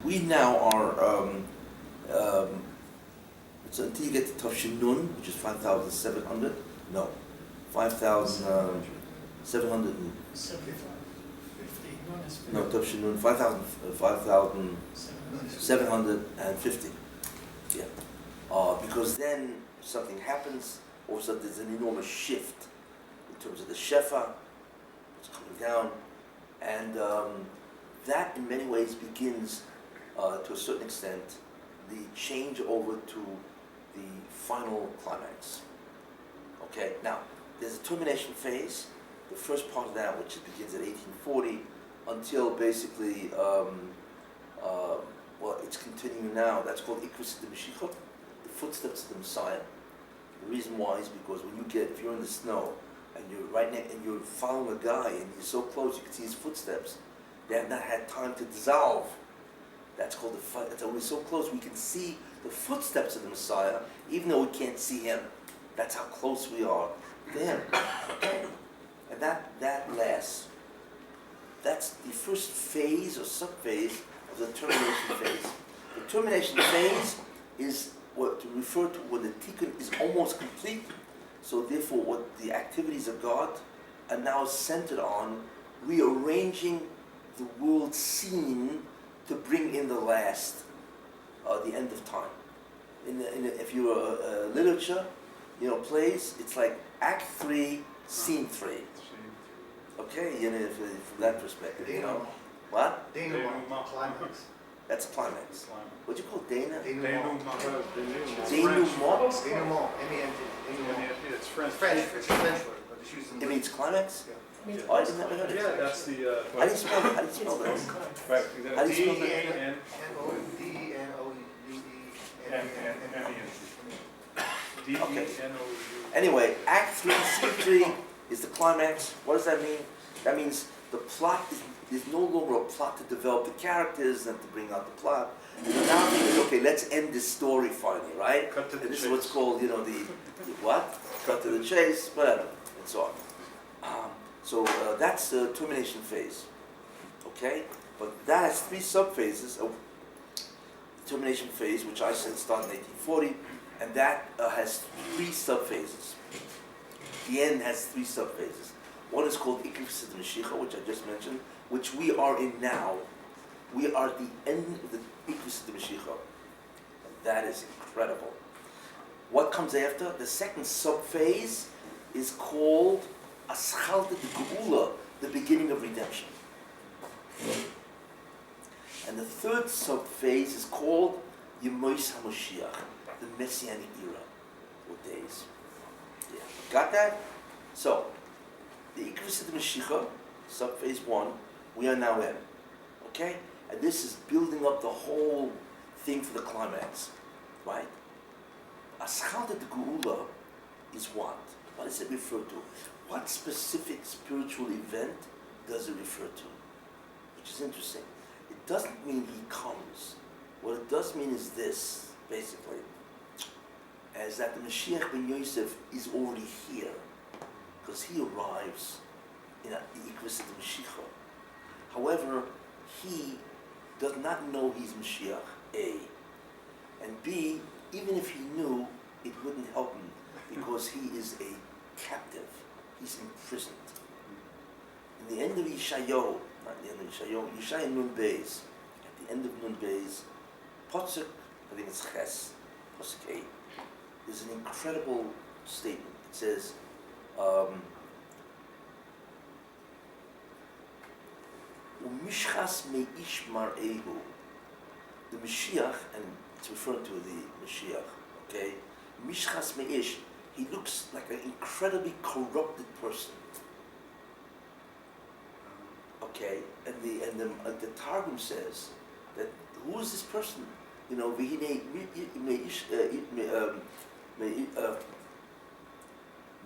we now are, so until you get to Tafshin Nun, which is 5,700, no, 5,700, no, Tafshin Nun, 5,750, yeah. Because then something happens, all of a sudden there's an enormous shift in terms of the Shefa, it's coming down, and that in many ways begins, to a certain extent, the change over to the final climax. Okay, now, there's a termination phase, the first part of that, which begins at 1840, until basically, well, it's continuing now. That's called Irreversible, the footsteps of the Messiah. The reason why is because if you're in the snow, and you're right next, and you're following a guy, and you're so close you can see his footsteps, they have not had time to dissolve. That's called the fight. It's only so close we can see the footsteps of the Messiah, even though we can't see him. That's how close we are to him. And that lasts. That's the first phase or sub-phase of the termination phase. The termination phase is what to refer to when the tikkun is almost complete. So therefore, what the activities of God are now centered on rearranging the world scene to bring in the last, the end of time. If you're literature, plays, it's like Act 3, Scene 3. Okay, from that perspective, What? Denouement. Climax. That's a climax. What do you call Dana? Denouement. Denouement? Denouement. It's French. French. It's a French word, but it's used in. It means climax? Yeah. Oh, I didn't have heard it. Yeah, that's the. How do you spell that? How do you spell that? Right. How do you spell that? D-E-N-O-U. Anyway, Act 3, Scene 3 is the climax. What does that mean? That means the plot is no longer a plot to develop the characters and to bring out the plot. The now thing is, okay, let's end this story finally, right? Cut to the And this chase. is what's called, the what? Cut to the chase, whatever, and so on. So that's the termination phase, okay? But that has three sub-phases. The termination phase, which I said started in 1840, and that has three sub-phases. The end has three sub-phases. One is called Irreversible, which I just mentioned, which we are in now. We are at the end of the Irreversible. That is incredible. What comes after? The second sub-phase is called Aschalta de Geula, the beginning of redemption. And the third sub-phase is called Yemos HaMoshiach, the Messianic era, or days. Yeah, got that? So, the Irreversible, sub-phase 1, we are now in. Okay? And this is building up the whole thing for the climax. Right? Aschalta de Geula is what? What does it refer to? What specific spiritual event does it refer to? Which is interesting. It doesn't mean he comes. What it does mean is this, basically, is that the Moshiach ben Yosef is already here, because he arrives in the Irreversible Mashiach. However, he does not know he's Moshiach, A. And B, even if he knew, it wouldn't help him, because he is a captive. He's imprisoned. In the end of Yeshayahu, not the end of Yeshayahu, Yeshayahu Nun Beis, at the end of Nun Beis, Potzuk, I think it's Ches, Potzuk 8, is an incredible statement. It says, Umishchas me'ish mar'ehu, the Mashiach, and it's referring to the Mashiach, okay? Mishchas me'ish, he looks like an incredibly corrupted person. Okay, and the Targum says that who is this person?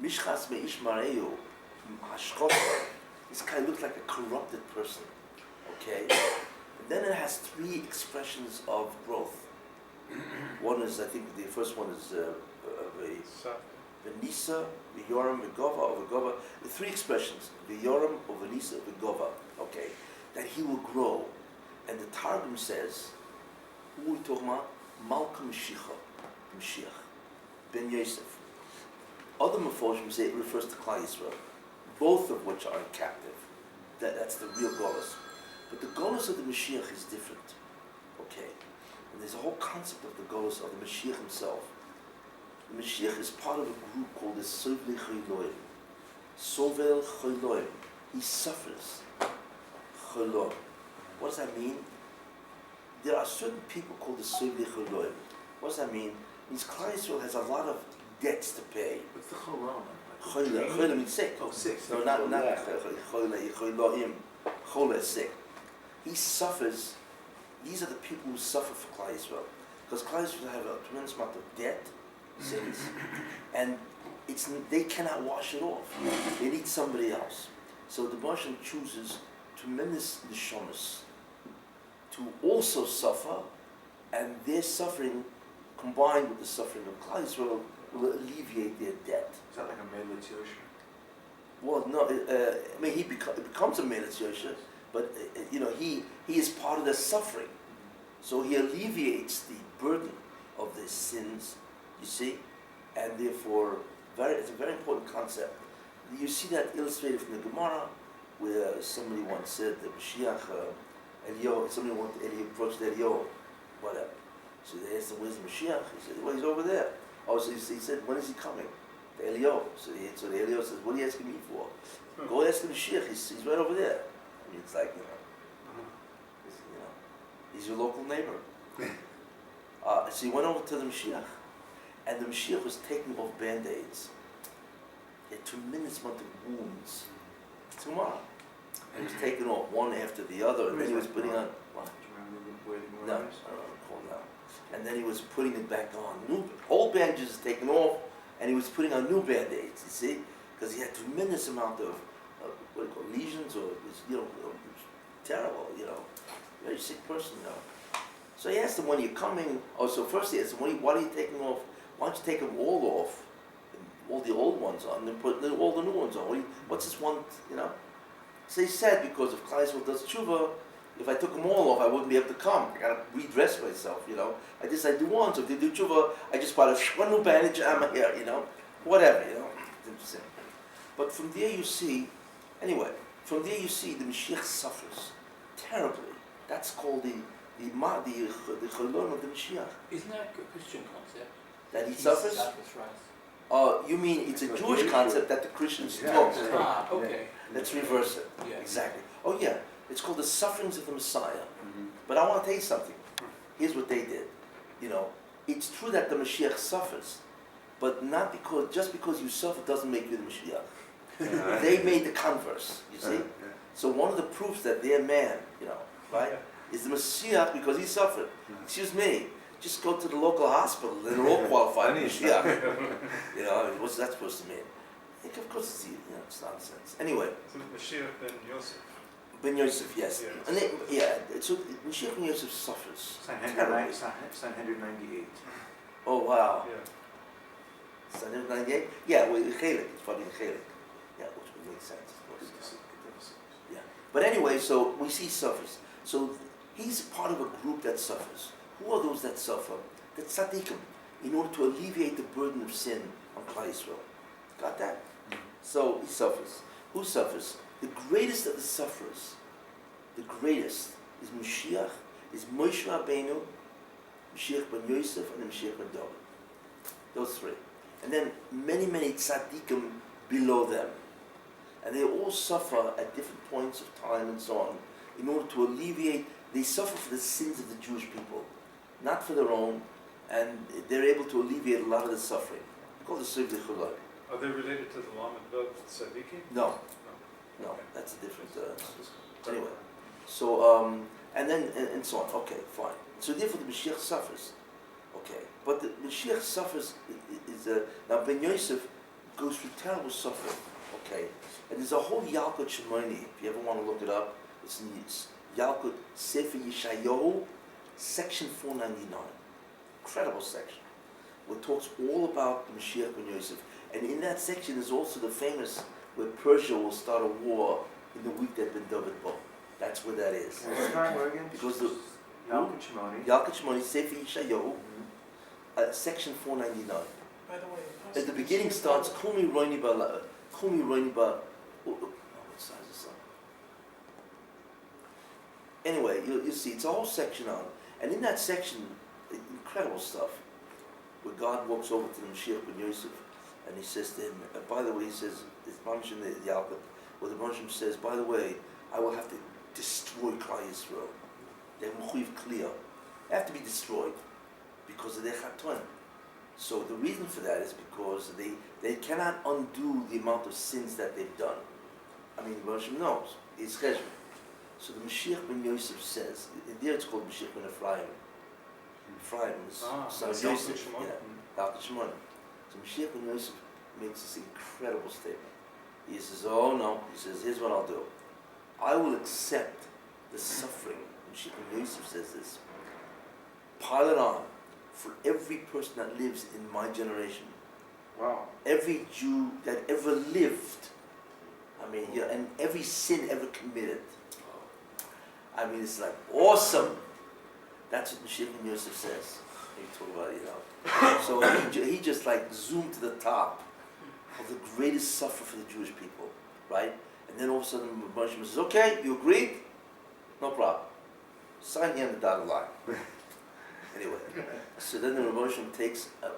Mishchas me'ish mar'ehu, hashkofa. This guy looks like a corrupted person. Okay, and then it has three expressions of growth. One is, I think, the first one is Venisa, V'yoram, V'gova, or V'gova. The three expressions, V'yoram, or Venisa, V'gova. Okay, that he will grow. And the Targum says Who are we talking about? Malka Mashiach, Moshiach, Ben Yosef. Other Meforshim say it refers to Klal Yisrael, both of which are captive. That's the real Golus. But the Golus of the Mashiach is different. Okay? And there's a whole concept of the Golus of the Mashiach himself. The Mashiach is part of a group called the Sovel Choyloim. Sovel Choyloim. He suffers. Choyloim. What does that mean? There are certain people called the Sovel Choyloim. What does that mean? It means Klal Yisrael has a lot of debts to pay. What's the cholon? Choyla means sick. Oh, sick. No, not Choyloim. Chola is sick. He suffers. These are the people who suffer for Klal Yisrael. Because Klal Yisrael have a tremendous amount of debt, sins, and they cannot wash it off. They need somebody else. So the Moshiach chooses tremendous neshamas to also suffer, and their suffering, combined with the suffering of Klal Yisrael, will alleviate their debt. Is that like a Melech Yosha? Well, no, I mean, he becomes a Melech Yosha, but he is part of the suffering. So he alleviates the burden of the sins, you see, and therefore, it's a very important concept. You see that illustrated from the Gemara, where somebody once said that Moshiach, somebody approached Eliyahu, whatever. So they asked him, where's the Moshiach? He said, well, he's over there. Oh, so he said, when is he coming? The Eliyahu. So the Eliyahu says, what are you asking me for? Go ask the Moshiach, he's right over there. I mean, it's like, he's your local neighbor. So he went over to the Moshiach, and the Moshiach was taking off Band-Aids. He had tremendous amount of wounds. Tomorrow. And he was taking off one after the other, and then he was putting on, what? Do you remember where the No, I Gemara is? don't recall now. And then he was putting it back on. Old bandages taken off, and he was putting on new Band-Aids, you see? Because he had tremendous amount of, what do you call it, lesions, or, terrible, very sick person, So he asked him, when you're coming, so first he asked him, why are you taking off? Why don't you take them all off, and all the old ones on, and then put all the new ones on? What's this one, So he said, because if Klal Yisrael does tshuva, if I took them all off, I wouldn't be able to come. I gotta redress myself, I do one, so if they do tshuva, I just bought one new bandage, I'm here, whatever, It's interesting. But from there you see, the Mashiach suffers terribly. That's called the cholon of the Mashiach. Isn't that a Christian concept? That he suffers? Sacrifice. You mean it's a Like Jewish Yeshua. concept that the Christians Yeah, took? yeah. Ah, okay. Let's reverse it. Yeah. Exactly. Oh yeah, it's called the sufferings of the Messiah. Mhm. But I want to tell you something. Here's what they did. It's true that the Mashiach suffers, but not just because you suffer doesn't make you the Mashiach. They made the converse, you see? So one of the proofs that they're man, right, is the Messiah because he suffered. Excuse me, just go to the local hospital, and they're all qualified Mashiach. What's that supposed to mean? Of course it's nonsense. Anyway. So Moshiach ben Yosef. Ben Yosef, yes. Yes. And so Moshiach ben Yosef suffers. Terribly. Sanhedrin 98. Oh wow. Yeah. Sanhedrin 98? Yeah, well, Chelik, it's probably in Chelik. Yeah, which would make sense, of course. Yeah. But anyway, so we see suffers. So he's part of a group that suffers. Who are those that suffer? The tzaddikim, in order to alleviate the burden of sin on Klal Yisrael. Got that? So he suffers. Who suffers? The greatest of the sufferers, the greatest, is Moshiach, is Moshe Rabbeinu, Moshiach ben Yosef, and Moshiach ben David. Those three. And then many, many tzaddikim below them. And they all suffer at different points of time and so on, in order to alleviate, they suffer for the sins of the Jewish people, not for their own, and they're able to alleviate a lot of the suffering. It's called the Sovel Choyloim. Are they related to the Lamed Vav Tzaddikim? No, that's a different. Anyway, so and then and so on. Okay, fine. So therefore, the Mashiach suffers. Okay, but the Mashiach suffers now. Ben Yosef goes through terrible suffering. Okay, and there's a whole Yalkut Shimoni. If you ever want to look it up, it's in Yalkut Sefer Yeshayahu, section 499. Incredible section, where it talks all about the Mashiach Ben Yosef. And in that section is also the famous where Persia will start a war in the week that Ben David bought. That's where that is. Where again? Because Yalkut Shimoni. Yalkut Shimoni, Sefer Yeshayahu, Mhm. section 499. By the way, At the beginning starts Kumi Roini Ba, what size is that? Anyway, you see, it's a whole section on, and in that section, incredible stuff, where God walks over to the Moshiach ben Yosef, and he says to him, by the way, he says, it's mentioned in the Yalkut, where the Moshiach says, by the way, I will have to destroy Klal Yisrael. They're Mechuyev Kliya. They have to be destroyed because of their Chaton. So the reason for that is because they cannot undo the amount of sins that they've done. I mean, the Moshiach knows, it's Cheshbon. So the Moshiach ben Yosef says, there it's called Moshiach ben Ephraim. Ephraim is son of Yalkut Yosef. Shimon. Yeah, Yalkut Shimon. So Moshiach ben Yosef makes this incredible statement. He says, oh no, he says, here's what I'll do. I will accept the suffering. Moshiach ben Yosef says this. Pile it on for every person that lives in my generation. Wow. Every Jew that ever lived. I mean, yeah, and every sin ever committed. I mean, it's like awesome. That's what Moshiach ben Yosef says. You talk about it, So he just like zoomed to the top of the greatest sufferer for the Jewish people, right? And then all of a sudden, Moshiach says, "Okay, you agreed? No problem. Sign here on the dotted line." Anyway, so then the Moshiach takes a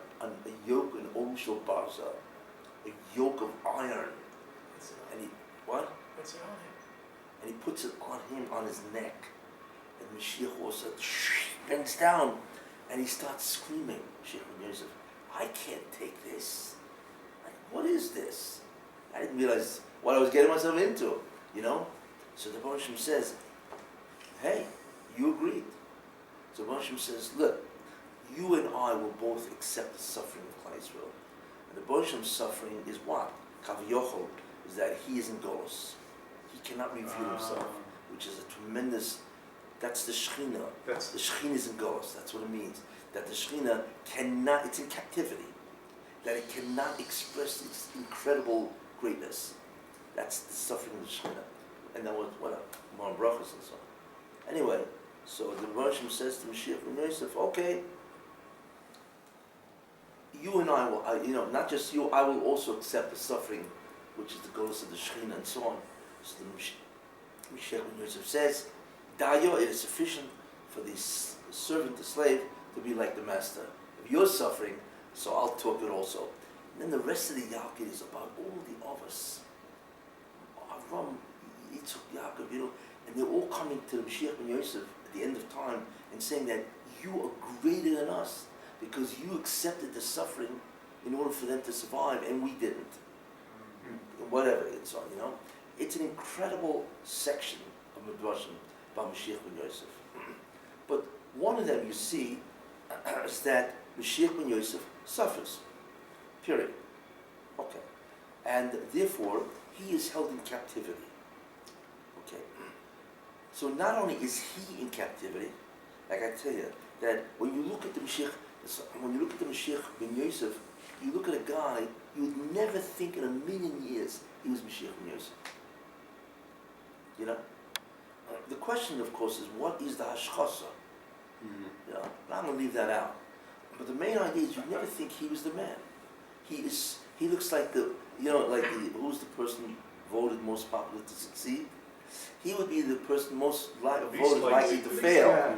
yoke, an Olshel Barza, a yoke of iron, and he what? What's it on him? And he puts it on him, on his neck. And Mashiach also bends down and he starts screaming, Mashiach ben Yosef, I can't take this. Like, what is this? I didn't realize what I was getting myself into, you know? So the Baruch Shem says, hey, you agreed. So the Baruch Shem says, look, you and I will both accept the suffering of Klal Yisrael. And the Baruch Shem's suffering is what? Kavyochel, is that he is in Golos. He cannot reveal himself, which is a tremendous, that's the Shekhinah. The Shekhinah is in Golos, that's what it means. That the Shekhinah cannot, it's in captivity. That it cannot express its incredible greatness. That's the suffering of the Shekhinah. And then what more brachas and so on. Anyway, so the Rosh Hashanah says to Moshiach ben Yosef, okay, you and I will, not just you, I will also accept the suffering, which is the Golos of the Shekhinah and so on. So the Moshiach ben Yosef says, Dayo, it is sufficient for the servant, the slave, to be like the master. If you're suffering, so I'll talk it also. And then the rest of the Yalkut is about all the others. Avram, Yitzchak, Yaakov, and they're all coming to the Moshiach ben Yosef at the end of time and saying that you are greater than us because you accepted the suffering in order for them to survive and we didn't. Whatever it's on, It's an incredible section of Midrashim about Moshiach ben Yosef. But one of them you see is that Moshiach ben Yosef suffers. Period. Okay. And therefore, he is held in captivity. Okay. So not only is he in captivity, like I tell you, that when you look at the Moshiach ben Yosef, you look at a guy, you would never think in a million years he was Moshiach ben Yosef. The question, of course, is what is the hashchasa? I'm going to leave that out. But the main idea is you never think he was the man. He looks like who's the person voted most popular to succeed? He would be the person most voted likely to fail.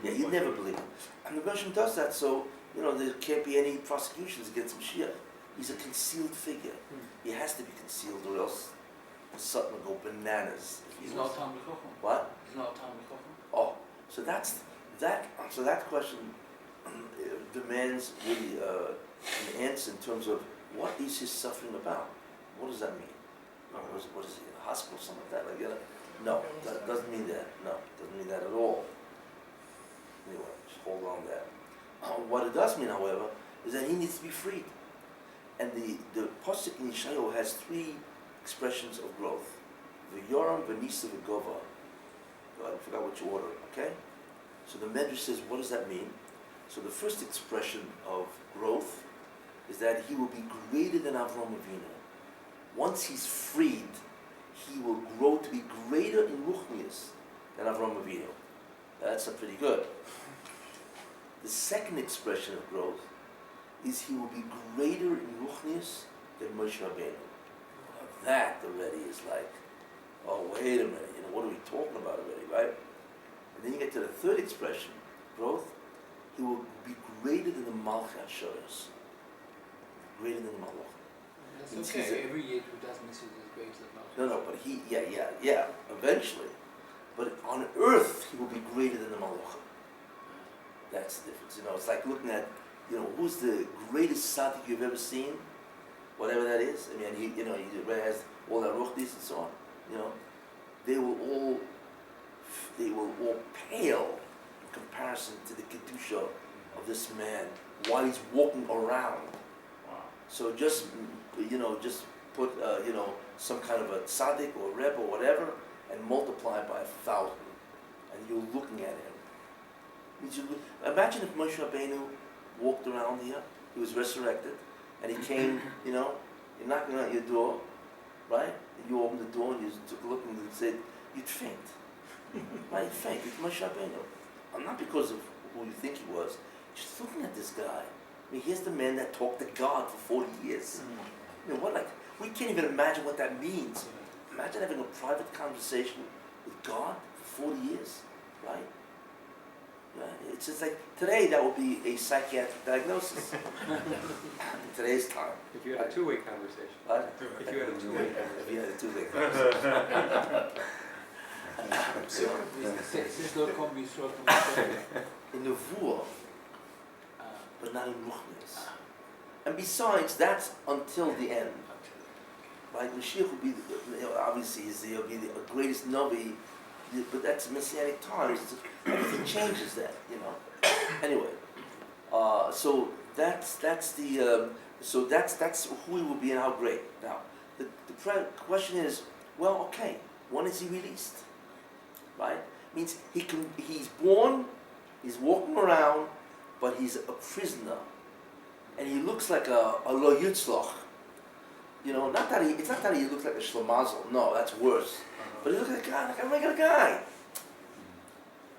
Yeah, you'd never believe it. And the Russian does that, so there can't be any prosecutions against Moshiach. He's a concealed figure. He has to be concealed, or else the Satan will go bananas. He's not Talmud Chacham. What? He's not Talmud Chacham. Oh, so that's that. So that question demands really an answer in terms of what is his suffering about? What does that mean? What is he in a hospital or something like that? No, that doesn't mean that. No, doesn't mean that at all. Anyway, just hold on there. What it does mean, however, is that he needs to be freed. And the Pasuk in Yeshayahu has three expressions of growth. V'yoram, v'nisa, v'gova. I forgot which order, okay? So the Medrash says, what does that mean? So the first expression of growth is that he will be greater than Avram Avinu. Once he's freed, he will grow to be greater in Ruchnius than Avram Avinu. That's pretty good. The second expression of growth is he will be greater in Ruchnius than Moshe Rabbeinu. Now that already is like, oh, wait a minute, what are we talking about already, right? And then you get to the third expression, growth. He will be greater than the Malchei HaShoros. Greater than the Malach. That's Means okay. he's a- Every Yid who does mitzvahs is greater than Malchus. No, but eventually. But on earth, he will be greater than the Malach. That's the difference. It's like looking at, who's the greatest tzaddik you've ever seen, whatever that is. I mean, he has all the ruchnis and so on. They will all pale in comparison to the kedusha of this man while he's walking around. Wow. So just put some kind of a tzaddik or reb or whatever, and multiply by 1,000, and you're looking at him. Imagine if Moshe Rabbeinu walked around here, he was resurrected, and he came, you're knocking on your door, right? And you opened the door and you took a look and said, you'd faint. Right, you'd faint. It's Moshe Rabbeinu. Not because of who you think he was, just looking at this guy. I mean, here's the man that talked to God for 40 years. We can't even imagine what that means. Imagine having a private conversation with God for 40 years, right? It's just like, today that would be a psychiatric diagnosis. In today's time. If you had a two-way conversation. Right? If you had a two-way conversation. If you had a two-way conversation. Since the come Yisrael to Moshe. In Nevuah, but not in Ruchnis. And besides, that's until the end. Right? Moshiach will be, obviously, he'll be the greatest Navi, but that's Messianic times. Everything changes that, Anyway, so that's who he will be and how great. Now, the question is, well, okay, when is he released? Right? Means he's born, he's walking around, but he's a prisoner, and he looks like a lo yitzlach. It's not that he looks like a shlemazel. No, that's worse. But he looks like a regular guy.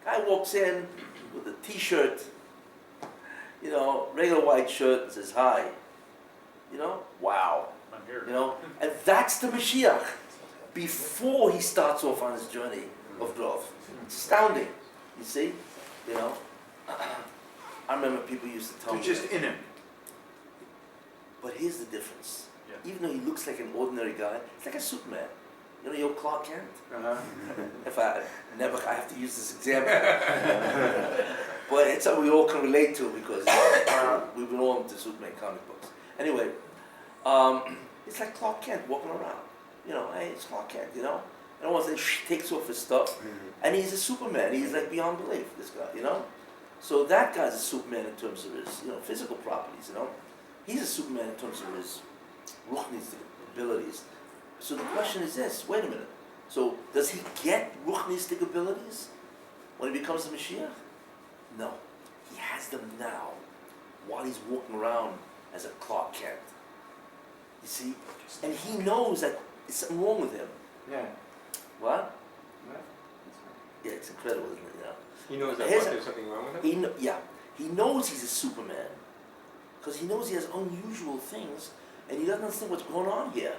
Guy walks in with a t-shirt, regular white shirt, and says hi. Wow. I'm here. And that's the Mashiach before he starts off on his journey of growth. It's astounding. You see? I remember people used to tell You're me. just in him. But here's the difference. Yeah. Even though he looks like an ordinary guy, it's like a Superman. Your Clark Kent? Uh-huh. If I have to use this example. But it's something we all can relate to because we've been all into Superman comic books. Anyway, it's like Clark Kent walking around. Hey, it's Clark Kent, And all of a sudden, takes off his stuff, and he's a Superman. He's like beyond belief, this guy, So that guy's a Superman in terms of his, physical properties, He's a Superman in terms of his ruchnistic abilities. So the question is this, wait a minute. So does he get ruchnistic abilities when he becomes the Mashiach? No. He has them now while he's walking around as a Clark Kent. You see? And he knows that there's something wrong with him. Yeah. What? Yeah. That's right. Yeah, it's incredible, isn't it? He knows that Here's there's something wrong with him? He knows he's a Superman. Because he knows he has unusual things, and he doesn't understand what's going on here.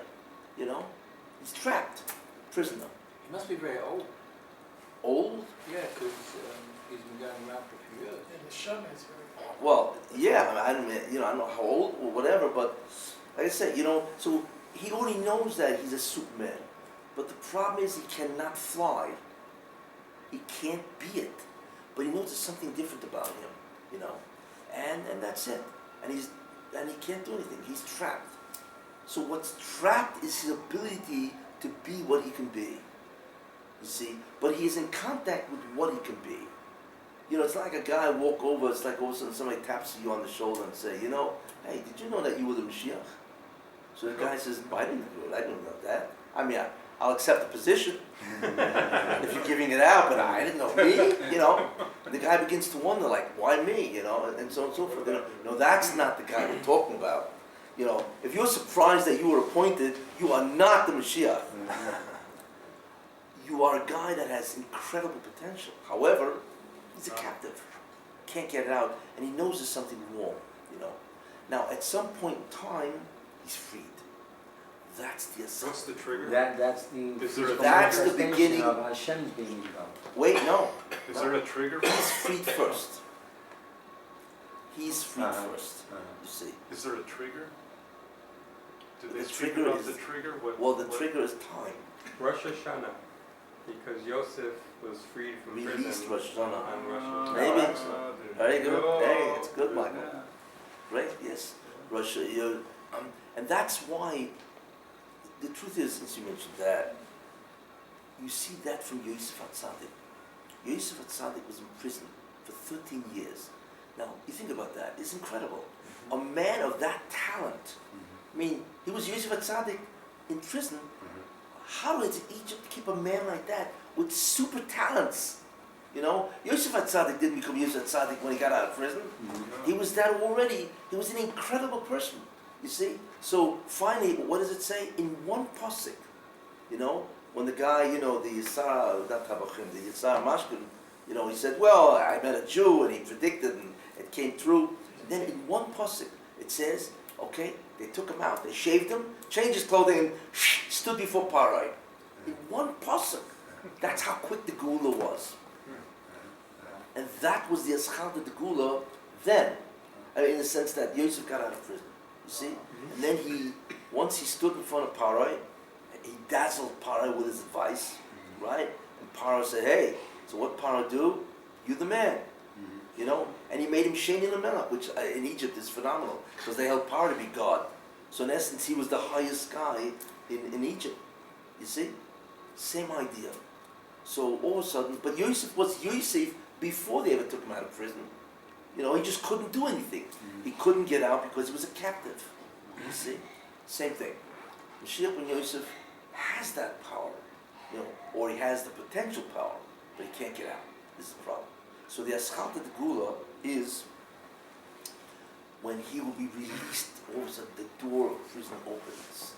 He's trapped, prisoner. He must be very old. Old? Yeah, because he's been going around for a few years. And the shaman is very old. Well, yeah, I don't know how old or whatever, but like I said, so he already knows that he's a Superman. But the problem is he cannot fly. He can't be it. But he knows there's something different about him, and that's it. And he can't do anything. He's trapped. So what's trapped is his ability to be what he can be. You see? But he is in contact with what he can be. It's like a guy walk over, it's like all of a sudden somebody taps you on the shoulder and say, hey, did you know that you were the Moshiach? So the guy says, I didn't do it, I didn't know that. I mean, I'll accept the position if you're giving it out, but I didn't know me, And the guy begins to wonder, like, why me, and so on and so forth. No, that's not the guy we're talking about. If you're surprised that you were appointed, you are not the Mashiach. You are a guy that has incredible potential. However, He's a captive. Can't get it out, and he knows there's something wrong, you know. Now, at some point in time, he's freed. That's the What's assault. the trigger? That's the Is there a- That's the manifestation beginning. of Hashem's being involved. Wait, no. Is there a trigger? He's freed first. He's freed Uh-huh. first, you see. Is there a trigger? Do they The speak trigger about is- the trigger? What, Well, the what- trigger is time. Rosh Hashanah, because Yosef was freed from Released prison Rosh Hashanah. on Rosh Hashanah. Maybe. there Very you good. go. Hey, it's good, Yeah. Michael. Right? Yes. Russia, and that's why, the truth is, since you mentioned that, you see that from Yosef HaTzadik. Yosef HaTzadik was in prison for 13 years. Now, you think about that, it's incredible. A man of that talent, I mean, he was Yosef HaTzadik in prison. How did Egypt keep a man like that with super talents? You know, Yosef HaTzadik didn't become Yosef HaTzadik when he got out of prison. He was that already. He was an incredible person, you see. So finally, what does it say? In one pasuk, you know, when the guy, you know, the Yisar, not Tabachim, the Yisar Mashkin, you know, he said, well, I met a Jew, and he predicted, and it came true. And then in one pasuk, it says, okay, they took him out, they shaved him, changed his clothing, and stood before Parai. In one pasuk. That's how quick the Gula was. And that was the Eschat of the Gula then. I mean, in the sense that Yosef got out of prison, you see? And then once he stood in front of Parai, he dazzled Parai with his advice, right? And Parai said, hey, so what Parai do? You the man, you know? And he made him Sheni Lamelech, which in Egypt is phenomenal, because they held Parai to be God. So in essence, he was the highest guy in Egypt, you see? Same idea. So all of a sudden, but Yosef was Yosef before they ever took him out of prison. You know, he just couldn't do anything. He couldn't get out because he was a captive. You see? Same thing. Moshiach ben Yosef has that power, you know, or he has the potential power, but he can't get out. This is the problem. So the Eschat of the Gula is when he will be released, all of a sudden the door of prison opens.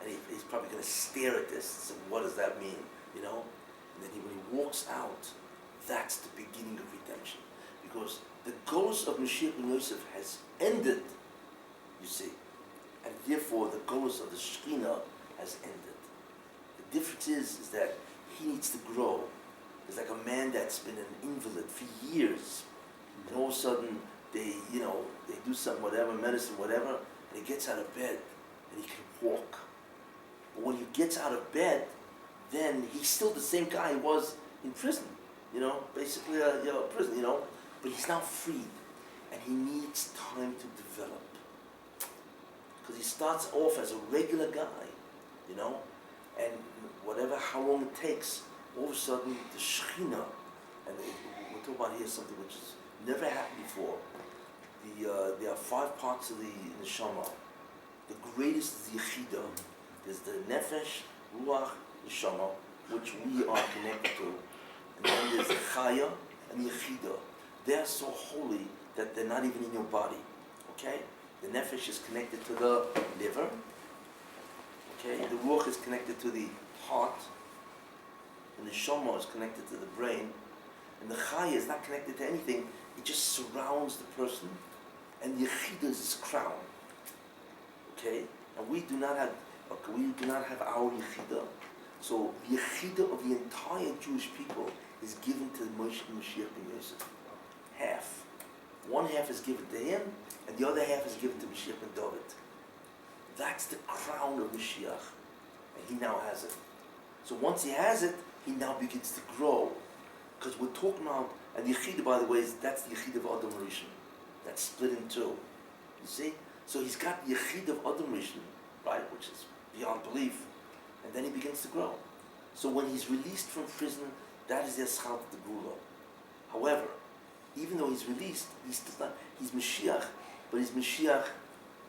And he's probably going to stare at this and say, what does that mean? You know? And then when he walks out, that's the beginning of redemption. Because the ghost of Moshiach ben Yosef has ended, you see. And therefore the ghost of the Shekhinah has ended. The difference is that he needs to grow. It's like a man that's been an invalid for years. And all of a sudden they do some whatever, medicine, whatever, and he gets out of bed and he can walk. But when he gets out of bed, then he's still the same guy he was in prison. You know, basically, prison, you know. But he's now freed, and he needs time to develop. Because he starts off as a regular guy, you know, and how long it takes, all of a sudden, the Shekhinah, and we're talking about here something which has never happened before. There are 5 parts of the Neshama. The greatest is the Yechidah. There's the Nefesh, Ruach, Neshama, which we are connected to. And then there's the Chaya and the Yechidah. They are so holy that they're not even in your body. Okay? The Nefesh is connected to the liver. Okay? The Ruach is connected to the heart. And the Neshama is connected to the brain. And the Chaya is not connected to anything. It just surrounds the person. And the Yechidah is his crown. Okay? And we do not have our Yechidah. So the Yechidah of the entire Jewish people is given to Moshiach ben Yosef. Half. One half is given to him, and the other half is given to Moshiach ben David. That's the crown of Moshiach. And he now has it. So once he has it, he now begins to grow. Because we're talking about, and the Yechidah, by the way, that's the Yechidah of Adam Rishon. That's split in 2. You see? So he's got the Yechidah of Adam Rishon, right, which is beyond belief. And then he begins to grow. So when he's released from prison, that is the Eschat of the Gula. However, even though he's released, he's Moshiach, but he's Moshiach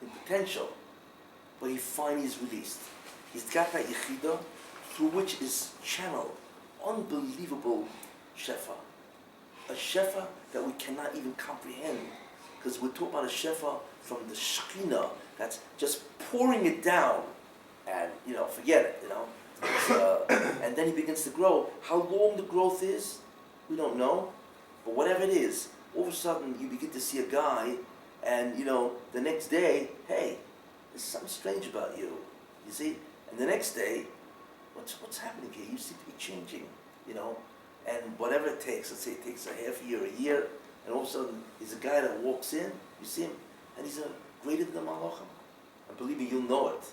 in potential. But he finally is released. He's got that Yechidah through which is channeled unbelievable Shefa. A Shefa that we cannot even comprehend. Because we're talking about a Shefa from the Shekhinah that's just pouring it down. And, forget it, and then he begins to grow. How long the growth is, we don't know. But whatever it is, all of a sudden you begin to see a guy, and the next day, hey, there's something strange about you. You see? And the next day, what's happening here? You seem to be changing, and whatever it takes, let's say it takes a half year, a year, and all of a sudden there's a guy that walks in, you see him, and he's greater than the Malachim. And believe me, you'll know it.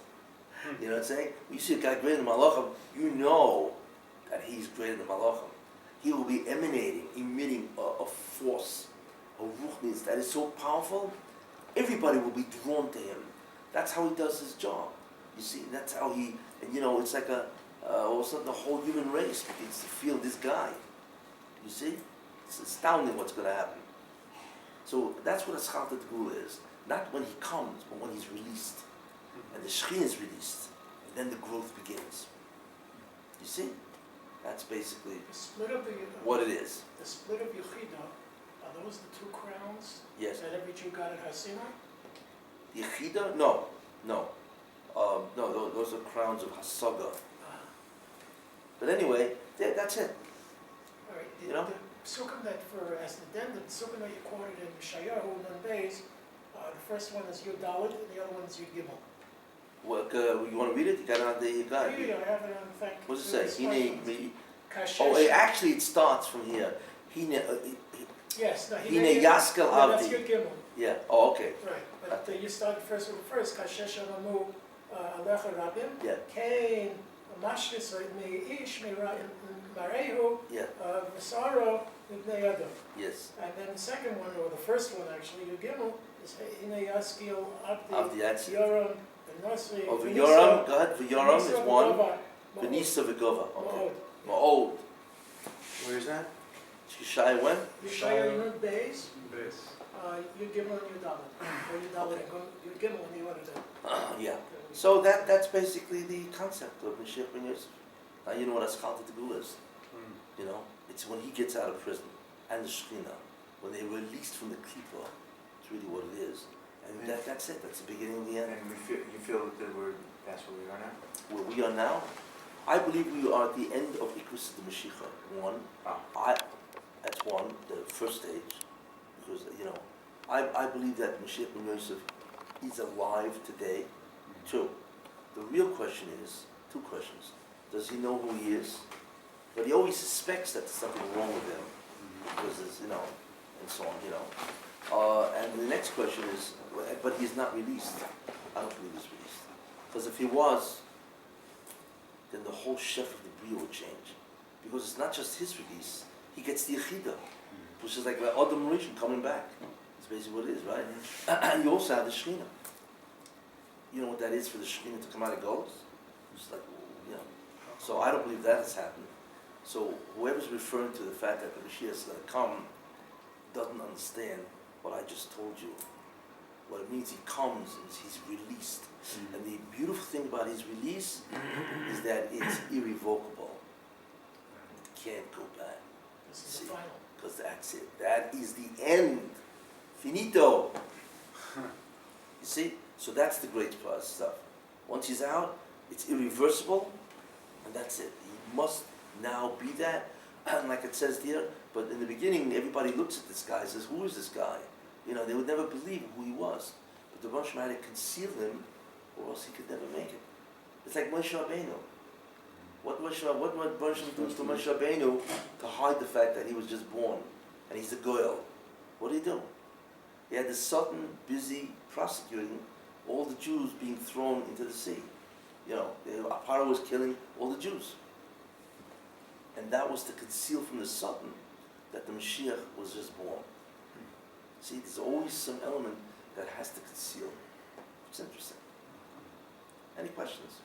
You know what I'm saying? When you see a guy greater than Malachim, you know that he's greater than Malachim. He will be emitting a force, a ruchnis that is so powerful, everybody will be drawn to him. That's how he does his job. You see, that's how he, and it's like all of a sudden the whole human race begins to feel this guy. You see? It's astounding what's going to happen. So that's what a Schalta Gula is. Not when he comes, but when he's released. And the Shekhinah is released. And then the growth begins. You see? That's basically The split of the what it is. The split of Yechida, are those the two crowns Yes. that every Jew got at Har Sinai? The Yechida? No. No, those are crowns of Hasaga. But anyway, that's it. All right, You know? the psukim that as the psukim that you quoted in Shiur and Beis, the first one is Yud Dalet and the other one is Yud Gimel. What, you want to read it? You got it on the guide. Yeah, I have it on the fact. What does it say? Kashesh. It starts from here. Yes, no, Hine Yaskel no, that's Avdi. Yud Gimel. Yeah. Oh, okay. Right, but you started first with the first. Kashesh Amamu Alecha Rabim. Yeah. Kain Mashlis Me Ish Me Marehu Yeah. Vasaro Ibnei Adam. Yes. And then the second one, or the first one actually, Yud Gimel, is Hine Yaskil Avdi. That's it. Yoram Benosri. Oh, V'yoram. Go ahead. V'yoram is one. V'nisa v'gova. Okay. Ma'od. Where is that? Shishai when? Yeshaya Yud Beis, Base. Yud Gimel and Yud Dalet. Or Yud Dalet and Yud Gimel and Yud Dalet. Yeah. So that's basically the concept of Moshiach ben Yosef. Now you know what Aschalta Tegula is. It's when he gets out of prison, and the Shekhinah, when they're released from the Klipa. It's really what it is. And that's it. That's the beginning and the end. And you feel that that's where we are now? Where we are now, I believe we are at the end of Ikris the Mashiach. One, that's one, the first stage, because I believe that Moshiach ben Yosef is alive today. Two, the real question is two questions. Does he know who he is? But he always suspects that there's something wrong with him because there's and so on. And the next question is, but he's not released. I don't believe he's released. Because if he was, then the whole chef of the Bria would change. Because it's not just his release, he gets the Yechida, which is like the Adam Rishon coming back. That's basically what it is, right? And you also have the Shekhinah. You know what that is for the Shekhinah to come out of Golos? It's like, So I don't believe that has happened. So whoever's referring to the fact that the Mashiach is going to come doesn't understand what I just told you. What it means he comes is he's released. And the beautiful thing about his release is that it's irrevocable. It can't go back. This is the final. Because that's it. That is the end. Finito. You see? So that's the great stuff. Once he's out, it's irreversible, and that's it. He must now be that. And like it says there, but in the beginning, everybody looks at this guy and says, who is this guy? They would never believe who he was. But the Moshe had to conceal him, or else he could never make it. It's like Moshe Rabbeinu. What Moshe do to Moshe Rabbeinu to hide the fact that he was just born, and he's a goyal? What did he do? He had the Sultan busy prosecuting all the Jews being thrown into the sea. Paro was killing all the Jews. And that was to conceal from the Sultan that the Mashiach was just born. See, there's always some element that has to conceal. It's interesting. Any questions?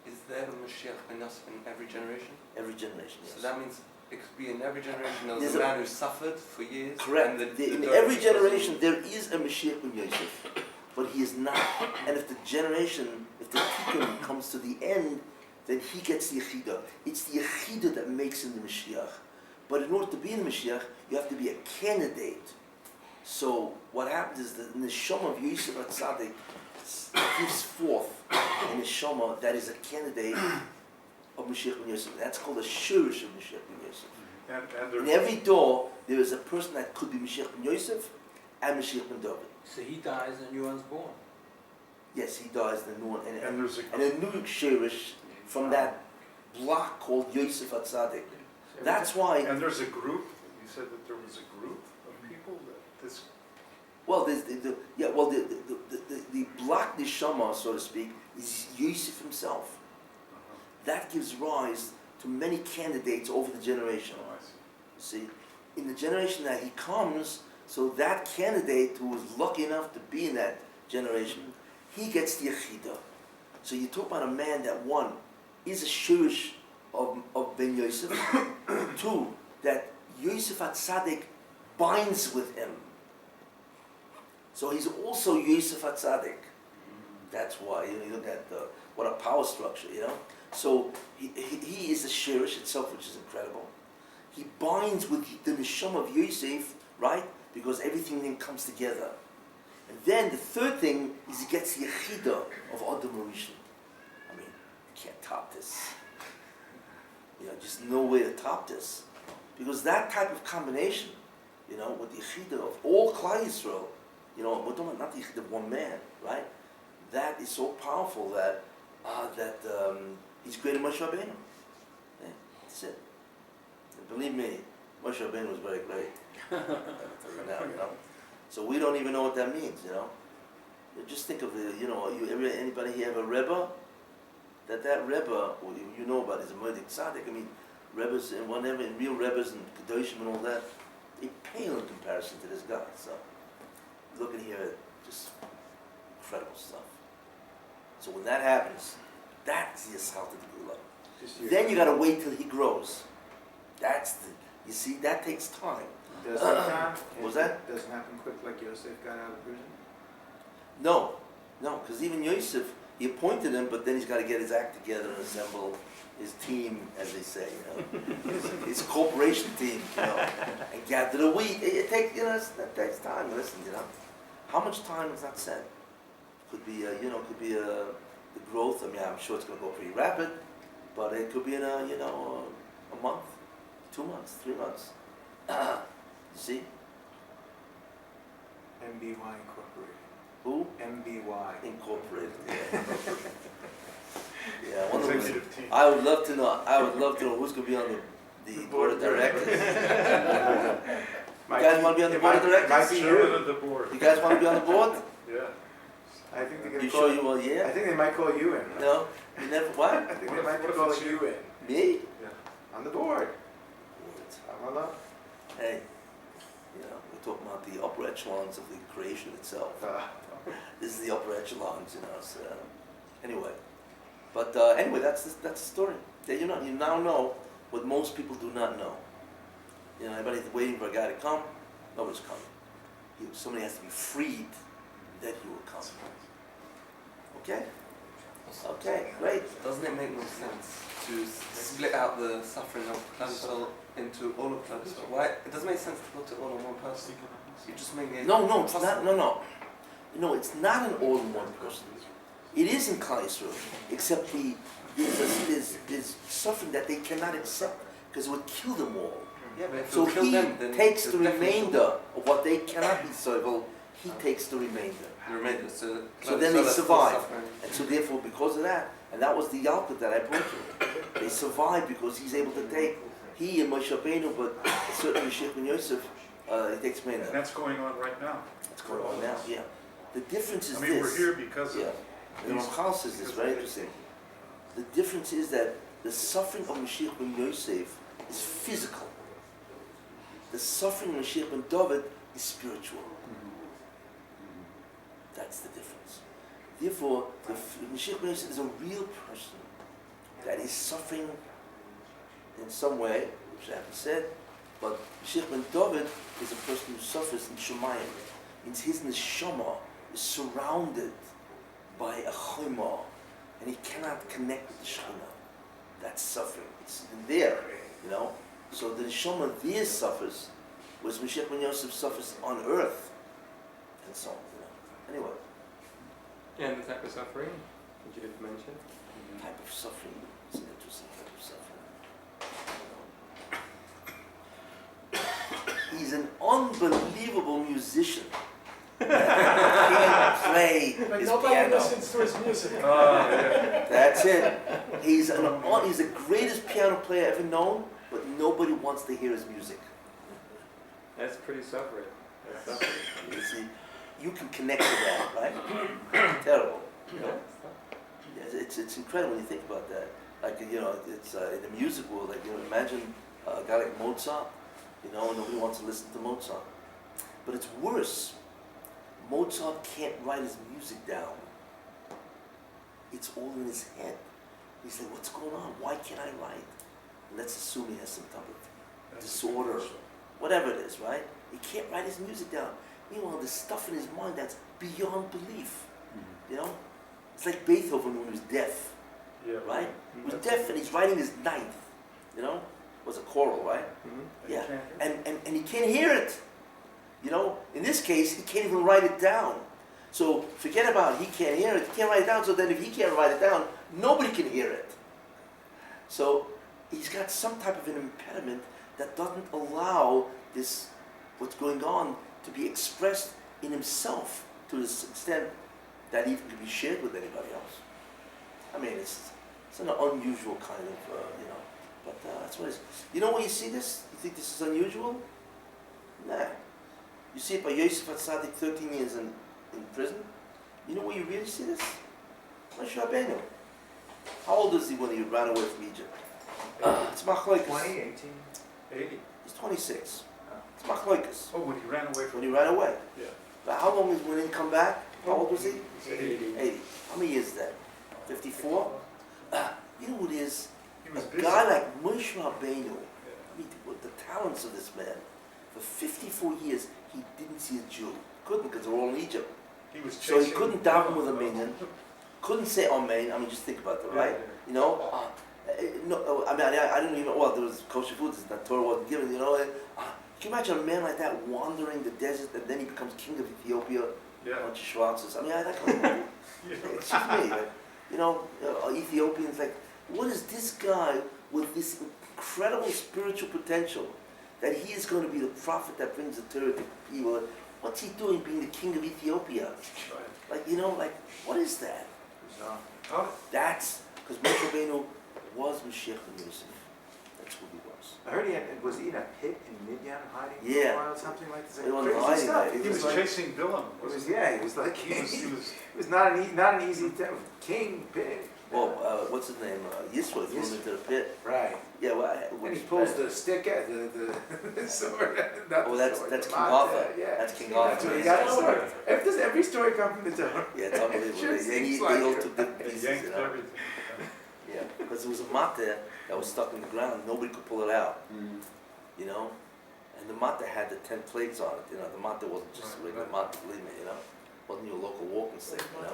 Is there a Moshiach ben Yosef in every generation? Every generation, yes. So that means it could be in every generation there was There's a man who suffered for years. Correct. And In every generation there is a Mashiach ben Yosef, but he is not. And if the tikkun comes to the end, then he gets the Yechida. It's the Yechida that makes him the Mashiach. But in order to be in the Mashiach, you have to be a candidate. So what happens is that the neshama of Yosef HaTzadik gives forth a neshama that is a candidate of Moshiach ben Yosef. That's called a Shiur of Moshiach ben Yosef. And In there's, every door, there is a person that could be Moshiach ben Yosef and Moshiach ben David. So he dies and a new one's born. Yes, he dies, the new one, and and there's a new Shirish from that block called Yosef HaTzadik. So That's why, and there's a group, you said that there was a group of people that this, well, there's the block neshama, so to speak, is Yosef himself. That gives rise to many candidates over the generation. oh, I see. See, in the generation that he comes, so that candidate who was lucky enough to be in that generation, he gets the Yechida. So you talk about a man that, one, is a shirish of Ben Yosef, two, that Yosef HaTzadik binds with him. So he's also Yosef HaTzadik. That's why, you look at what a power structure, you know. So he is the shirish itself, which is incredible. He binds with the neshama of Yosef, right? Because everything then comes together. And then the third thing is he gets the yechida of Adam Rishon. I mean, you can't top this. You know, just no way to top this. Because that type of combination, you know, with the yechida of all Klal Yisrael, you know, we're talking about not the yechida of one man, right? That is so powerful that he's greater than Moshe Rabbeinu. Yeah, that's it. And believe me, Moshe Rabbeinu was very great. I'll tell you now, you know. So we don't even know what that means, you know. You just think of the, you know, anybody here have a Rebbe? That Rebbe, well, you know about, is a Moedik Tzaddik. I mean, Rebbes and whatever, and real Rebbes and Kedoshim and all that, they pale in comparison to this guy. So look at here, just incredible stuff. So when that happens, that's the assault of the Gula. Then you gotta wait till he grows. That's the, you see, that takes time. Does that time? Was that? Doesn't happen quick like Yosef got out of prison? No, because even Yosef, he appointed him, but then he's got to get his act together and assemble his team, as they say, you know, his corporation team, you know, and gather the wheat. It takes, you know, that takes time. Listen, you know, how much time is that said? Could be, you know, the growth. I mean, I'm sure it's going to go pretty rapid, but it could be in a, you know, a month, 2 months, 3 months. You see? MBY Incorporated. Who? MBY. Incorporated. Yeah. Yeah. I wonder Executive team. I would love to know. I would love to know who's going to be on the board of directors. You guys want to be on the board of directors? Might be Chairman you. of the board. You guys want to be on the board? Yeah. I think they're going You to sure call you will? I Yeah. think they might call you in. No. You never. What? I think they might What if call it's you in. Me? On the board. I don't know. Hey. You know, we're talking about the upper echelons of the creation itself. This is the upper echelons, you know. So, anyway, but anyway, that's the story. Yeah, you now know what most people do not know. You know, everybody's waiting for a guy to come. Nobody's coming. Somebody has to be freed, then he will come. Okay. Okay. Great. Doesn't it make no sense to split out the suffering of Klal into all of Klal? Why? It doesn't make sense to put it all on one person. You just make it. No, it's not. No. You know, it's not an all-in-one person. It is in Klal Yisrael, except there's suffering that they cannot accept because it would kill them all. Yeah, but if So you kill he them, then takes the there's definitely remainder of what they cannot be civil. He takes the remainder, the remainder. So then they that's the survive. suffering. and so therefore, because of that, and that was the Yalkut that I brought you. They survive because he's able to take. He and Moshe Rabbeinu, but certainly Moshiach ben Yosef, he takes And remainder. that's going on right now. That's going on now. Yeah. The difference is I mean, this. we're here because of. Yeah. The Ramchal says this, very interesting. The difference is that the suffering of Moshiach ben Yosef is physical. The suffering of Moshiach ben David is spiritual. That's the difference. Therefore, the Moshiach ben Yosef is a real person that is suffering in some way, which I haven't said, but Moshiach ben David is a person who suffers in Shemayim. Means his neshama is surrounded by a choma, and he cannot connect with the Shekhinah. That's suffering. It's in there, you know. So the neshama there suffers, whereas Moshiach ben Yosef suffers on earth, and so on. You know. Anyway, And the type of suffering that you did mention. type of suffering. It's an interesting type of suffering. You know. He's an unbelievable musician. He can't play But his nobody piano. listens to his music. That's it. He's the greatest piano player ever known, but nobody wants to hear his music. That's pretty suffering. That's suffering. You see, you can connect to that, right? Terrible. You know? Yeah, it's incredible when you think about that. Like, you know, it's in the music world. Like, you know, imagine a guy like Mozart. You know, nobody wants to listen to Mozart. But it's worse. Mozart can't write his music down. It's all in his head. He's like, what's going on? Why can't I write? And let's assume he has some type of disorder, whatever it is, right? He can't write his music down. Meanwhile, there's stuff in his mind that's beyond belief. You know? It's like Beethoven when he was deaf, Yeah. right? He was deaf and he's writing his ninth, you know? It was a choral, right? Yeah. And he can't hear it. You know? In this case, he can't even write it down. So forget about he can't hear it, he can't write it down, so then if he can't write it down, nobody can hear it. So he's got some type of an impediment that doesn't allow this, what's going on, to be expressed in himself to this extent that even can be shared with anybody else. I mean, it's an unusual kind of, you know, but that's what it is. You know when you see this, you think this is unusual? Nah. You see it by Yosef Atzadik, 13 years in prison. You know where you really see this? Moshiach. How old is he when he ran away from Egypt? It's Machloikas. 20, 18. 80. He's 26. It's Machloikas. Oh, when he ran away from. When he ran away. Yeah. But how long is when he come back? How old was he? 80. 80. How many years is that? 54? You know what it is? He was A busy. guy like Moshe Rabbeinu, Yeah. I mean, with the talents of this man, for 54 years, he didn't see a Jew. Couldn't, because they're all in Egypt. He was So he chasing- couldn't daven with a minion, couldn't say Amen. I mean, just think about that, right? You know? No, I mean, I didn't even, well, there was kosher food that Torah wasn't given, you know? Can you imagine a man like that wandering the desert and then he becomes king of Ethiopia? Yeah. A bunch of Schwarzes. I mean, I like, it's just me. Like, you know, Ethiopians, like, what is this guy with this incredible spiritual potential that he is going to be the prophet that brings the Torah to people? What's he doing being the king of Ethiopia? Right. Like, you know, like, what is that? How, That's because Moshe Rabbeinu was Moshiach ben Yosef. That's who he was. I heard was he in a pit in Midian hiding Yeah. for a while, something like this? He wasn't Crazy hiding stuff. there. he was like, chasing Bilam. It wasn't was, he? yeah, he was like, He was. it was not an easy thing. King, pit. Well, what's his name? Yisro threw him into the pit. Right. Yeah, well, And he pulls the stick out, the sword. Not Oh, the that's sword, King the manta, Arthur. Yeah. That's King That's Arthur. what he got the sword. Does every story come from the Torah? Yeah, it's unbelievable. Just They seems all like took the He pieces, yanked you know. everything. Yeah, because there was a mata that was stuck in the ground. Nobody could pull it out, you know. And the mata had the 10 plagues on it. You know, the mata wasn't just a regular mata, believe me. You know, wasn't your local walking stick. You know.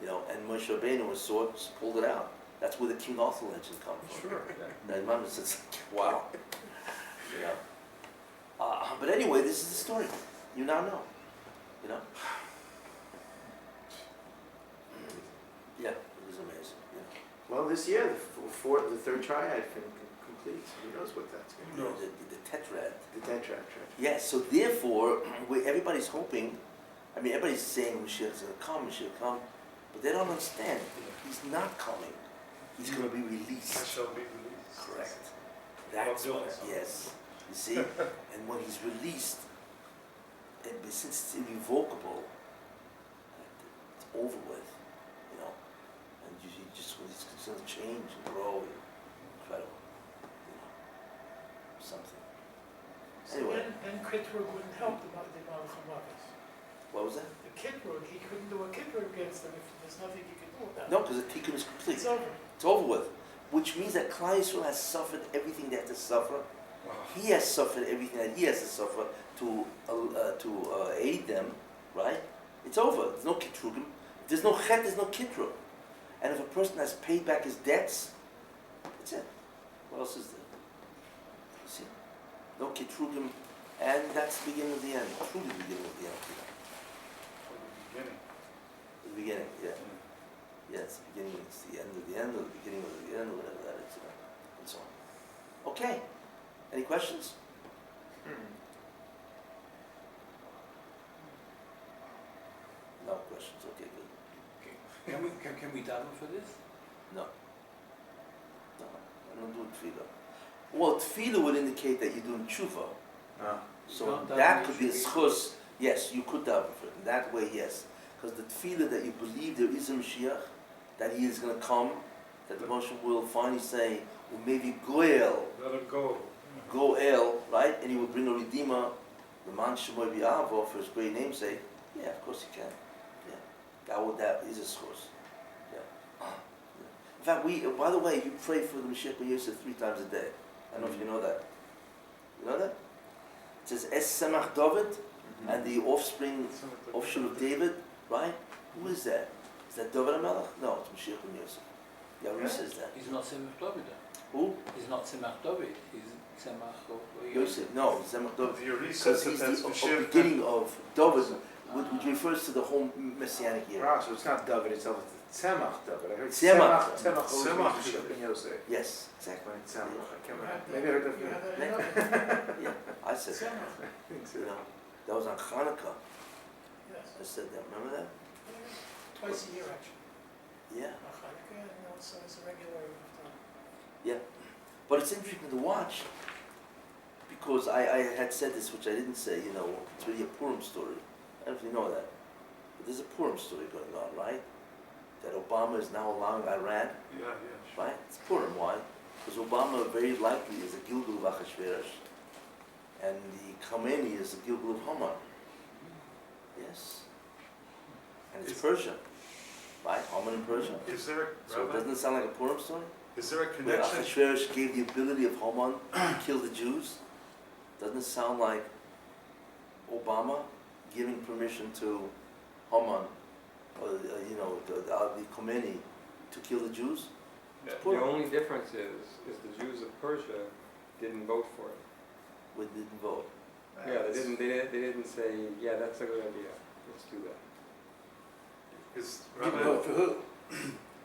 You know, and Moshe Rabbeinu was sword just pulled it out. That's where the King Arthur legend comes from. Sure. And Mama says, wow. You know. But anyway, this is the story. You now know. You know. Yeah, it was amazing. You know. Well, this year, the third triad complete. Who knows what that's going to You be? know, the tetrad. The tetrad. Yes, so therefore, everybody's hoping, I mean, everybody's saying Moshiach's going to come, but they don't understand. He's not coming. He's going to be I released. shall be released. Correct. That's Bob what, Dylan. yes. You see? And when he's released, since it's irrevocable, it's over with, you know. And you just, when it's going to change and grow, incredible, you know, something. Anyway, And Kitrug wouldn't help the Malachim. what was that? The Kitrug, he couldn't do a Kitrug against them if there's nothing he could do about it. No, because the tikkun is complete. It's over. It's over with. Which means that Klal Yisrael has suffered everything they had to suffer. He has suffered everything that he has to suffer to aid them, right? It's over. There's no kitrugim. If there's no chet, there's no kitrug. And if a person has paid back his debts, that's it. What else is there? You see? No kitrugim, and that's the beginning of the end. Truly the beginning of the end. From the beginning. The beginning, yeah. Yeah, it's the beginning, it's the end of the end, or the beginning of the end, or whatever that is, you know, and so on. Okay. Any questions? Hmm. questions. Okay, good. Can we daven for this? No. No, I don't do tefillah. Well, tefillah would indicate that you're doing tshuva. So Don't that daven, could you be a should schus. Yes, you could daven for it. In that way, yes. Because the tefillah that you believe there is a Moshiach, that he is going to come, that the Moshiach will finally say, well, maybe Goel, Let it go. Goel, right? And he will bring a redeemer, the man Shemoy B'Avo, for his great namesake. Yeah, of course he can. Yeah, that is a schus. Yeah. In fact, by the way, you pray for the Moshiach ben Yosef 3 times a day. I don't know if you know that. You know that? It says Es Semach David, and the offspring of David, right? Who is that? Is that David HaMelech? No, it's Moshiach ben Yosef. Yeah, who says that? He's not Semach David. Who? He's not Semach David. He's Semach Yosef. No, Semach David. The Uri Because says that he's that's the Mashiach. beginning of David, which refers to the whole Messianic era. So it's not David itself, it's Tzemach David. I heard Tzemach. Tzemach Tzemach. always means Moshiach ben Yosef. Yes, exactly. When it's Tzemach, I can't You remember. have Maybe I heard that- you that. have that in other- Yeah, I said that. Semach, I think so. You know, that was on Hanukkah. yes. I said that. Remember that? Twice a year, actually. Yeah. Chanukah, and also it's a regular. But it's interesting to watch because I had said this, which I didn't say. You know, it's really a Purim story. I don't know if you know that, but there's a Purim story going on, right? That Obama is now allowing Iran, Yeah, right? It's Purim. Why? Because Obama very likely is a Gilgul of Achashverosh, and the Khomeini is a Gilgul of Haman. Yes, and it's Persia, right? Haman in Persia. yeah. Is there, So Rabbi, doesn't it sound like a Purim story? is there a Where connection? Achashverosh gave the ability of Haman to kill the Jews? Doesn't it sound like Obama giving permission to Haman, or the Khomeini, to kill the Jews? The Purim. only difference is the Jews of Persia didn't vote for it. We didn't vote. Yeah, they didn't say, yeah, that's a good idea, let's do that. Is, You Rabbi, vote for who?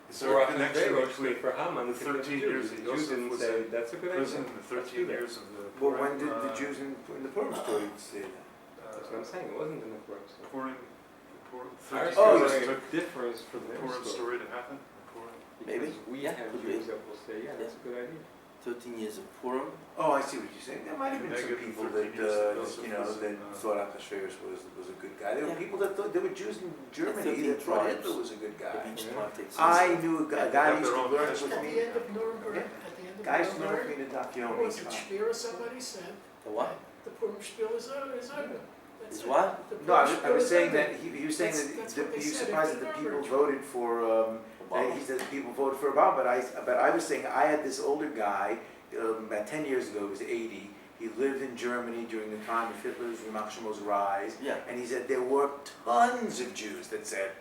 is there a For connection Achashverosh, between for Haman, the to kill 13 Jews. years The that Jews Yosef didn't was say, in that's a good prison, idea. the let's 13 do that." years of the Well, Purim, when did the Jews in the Purim story say that? That's what I'm saying, it wasn't in the Purim story. Purim, the Purim, Our 13 Oh, years story took differs for from the their Purim story. story to happen? The Purim. Maybe. Because we Yeah, have could be. Jews that will say, yeah, that's a good idea. 13 years of Purim. Oh, I see what you're saying. There might have been some Negative people 13 that, years that Yosef you know, was that in, thought Achashverosh was a good guy. There were Yeah. people that thought, there were Jews in Germany 13 that thought tribes. Hitler was a good Of guy. each Yeah. tribe takes I knew a Yeah, guy they who have used their to own learn connection. with At me. the end of Nuremberg, Yeah. at the end of Guys learned with Nuremberg, me in the Daf what Yomi was it, trial. Shiur or somebody said, The what? the Purim spiel is over. That's Is it. what? The No, I Purim was spiel is saying over. that he was saying That's that what they he was said surprised at that the the people Nuremberg voted for. Obama. He said that people voted for Obama, but I was saying I had this older guy about 10 years ago. He was 80. He lived in Germany during the time of Hitler's Yimach Shemo's rise, Yeah. and he said there were tons of Jews that said,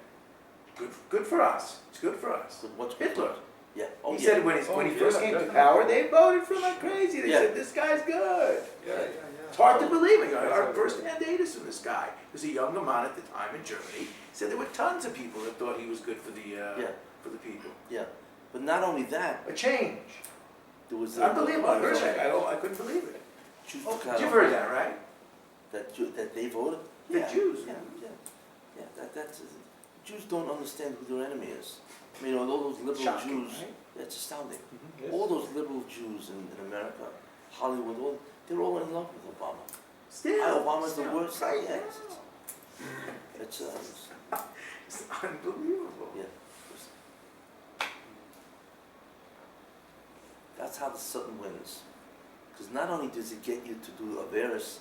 "Good for us. It's good for us." So what's Hitler. Yeah. Oh, He yeah. said when he Oh, first yeah, came to definitely. power, they voted for him like crazy. They Yeah. said this guy's good. Yeah. It's hard to believe it. Our first-hand data from this guy. He was a young man at the time in Germany. He said there were tons of people that thought he was good for the Yeah. for the people. Yeah. But not only that, A change. there was Unbelievable. I heard that. I couldn't believe it. Jews Oh, took out you've heard that, right? that they voted. The Yeah. Jews. Yeah. That's Jews don't understand who their enemy is. I mean, all those liberal Shocking, Jews. right? It's astounding. Yes. All those liberal Jews in America, Hollywood, they're all in love with Obama. Still. Obama's the still. worst. Right. Yeah. Yeah. It's It's unbelievable. yeah. That's how the Sutton wins. Because not only does he get you to do Averis,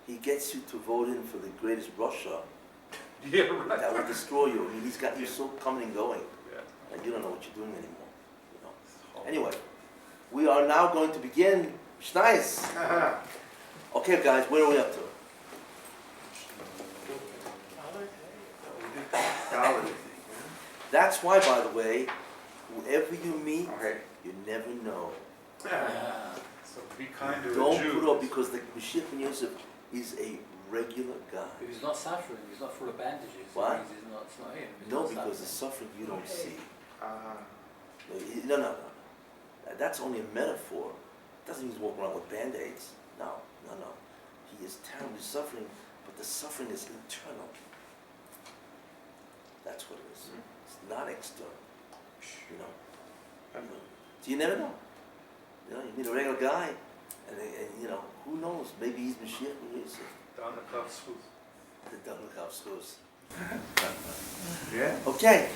he gets you to vote in for the greatest Russia Yeah, right. that will destroy you. I mean, he's got you so coming and going Yeah. that you don't know what you're doing anymore. You know. Anyway, we are now going to begin Schneis. Okay, guys, where are we up to? Holiday. That's why, by the way, whoever you meet, Okay. you never know. So be kind to the Don't Jews. put up because the Moshiach ben Yosef is a regular guy. If he's not suffering, he's not full of bandages. What? It means it's not him. He's No, not because the suffering. suffering you don't see. Uh, No. That's only a metaphor. It doesn't mean he's walking around with band-aids. No. He is terribly suffering, but the suffering is internal. what it is. It's not external. You know. So you never know. You know, you meet a regular guy, and you know, who knows? Maybe he's Moshiach, maybe he's Down the cuff smooth. the Donald Screws. Yeah. Okay.